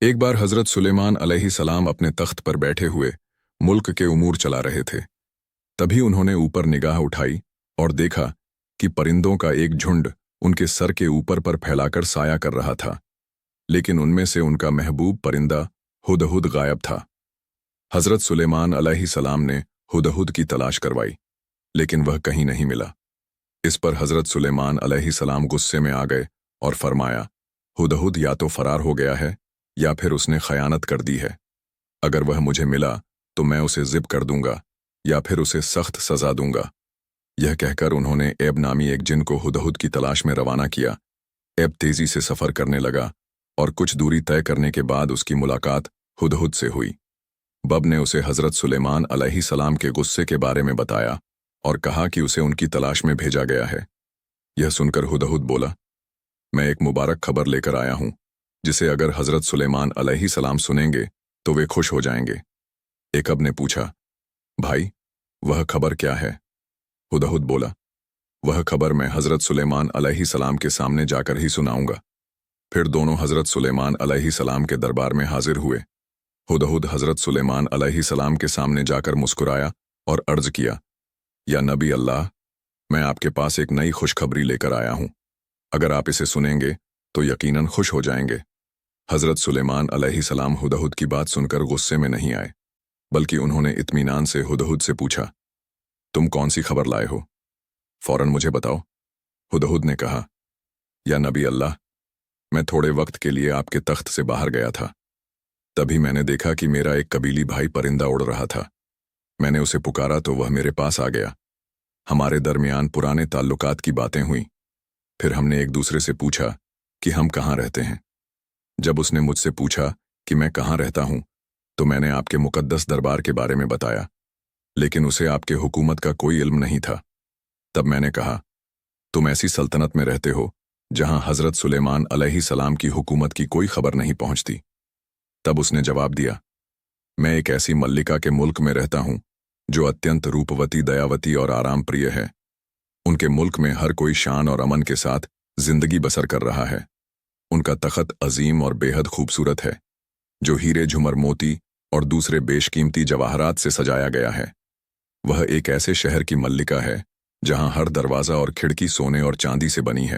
एक बार हजरत सुलेमान अलैहिस्सलाम अपने तख्त पर बैठे हुए मुल्क के उमूर चला रहे थे। तभी उन्होंने ऊपर निगाह उठाई और देखा कि परिंदों का एक झुंड उनके सर के ऊपर पर फैलाकर साया कर रहा था, लेकिन उनमें से उनका महबूब परिंदा हुदहुद गायब था। हजरत सुलेमान अलैहिस्सलाम ने हुदहुद की तलाश करवाई, लेकिन वह कहीं नहीं मिला। इस पर हजरत सुलेमान अलैहिस्सलाम गुस्से में आ गए और फरमाया, हुदहुद या तो फरार हो गया है या फिर उसने खयानत कर दी है। अगर वह मुझे मिला तो मैं उसे ज़िब कर दूंगा या फिर उसे सख्त सजा दूंगा। यह कहकर उन्होंने एब नामी एक जिन को हुदहुद की तलाश में रवाना किया। एब तेजी से सफ़र करने लगा और कुछ दूरी तय करने के बाद उसकी मुलाकात हुदहुद से हुई। बब ने उसे हजरत सुलेमान अलैहिस्सलाम के गुस्से के बारे में बताया और कहा कि उसे उनकी तलाश में भेजा गया है। यह सुनकर हुदहुद बोला, मैं एक मुबारक खबर लेकर आया हूं, जिसे अगर हजरत सुलेमान अलैहिस्सलाम सुनेंगे तो वे खुश हो जाएंगे। एकब ने पूछा, भाई वह खबर क्या है? हुदहुद बोला, वह खबर मैं हजरत सुलेमान अलैहिस्सलाम के सामने जाकर ही सुनाऊंगा। फिर दोनों हजरत सुलेमान अलैहिस्सलाम के दरबार में हाजिर हुए। हुदहुद हजरत सुलेमान अलैहिस्सलाम के सामने जाकर मुस्कुराया और अर्ज किया, या नबी अल्लाह, मैं आपके पास एक नई खुशखबरी लेकर आया हूं। अगर आप इसे सुनेंगे तो यकीनन खुश हो जाएंगे। हजरत सुलेमान अलैहिस्सलाम हुदहुद की बात सुनकर गुस्से में नहीं आए, बल्कि उन्होंने इत्मीनान से हुदहुद से पूछा, तुम कौन सी खबर लाए हो? फौरन मुझे बताओ। हुदहुद ने कहा, या नबी अल्लाह, मैं थोड़े वक्त के लिए आपके तख्त से बाहर गया था। तभी मैंने देखा कि मेरा एक कबीली भाई परिंदा उड़ रहा था। मैंने उसे पुकारा तो वह मेरे पास आ गया। हमारे दरमियान पुराने ताल्लुकात की बातें हुई। फिर हमने एक दूसरे से पूछा कि हम कहाँ रहते हैं। जब उसने मुझसे पूछा कि मैं कहाँ रहता हूं, तो मैंने आपके मुकद्दस दरबार के बारे में बताया, लेकिन उसे आपके हुकूमत का कोई इल्म नहीं था। तब मैंने कहा, तुम ऐसी सल्तनत में रहते हो जहां हजरत सुलेमान अलैहिस्सलाम की हुकूमत की कोई खबर नहीं पहुंचती। तब उसने जवाब दिया, मैं एक ऐसी मल्लिका के मुल्क में रहता हूं जो अत्यंत रूपवती, दयावती और आराम प्रिय है। उनके मुल्क में हर कोई शान और अमन के साथ जिंदगी बसर कर रहा है। उनका तख्त अजीम और बेहद खूबसूरत है, जो हीरे, झुमर, मोती और दूसरे बेशकीमती जवाहरात से सजाया गया है। वह एक ऐसे शहर की मल्लिका है जहां हर दरवाज़ा और खिड़की सोने और चांदी से बनी है।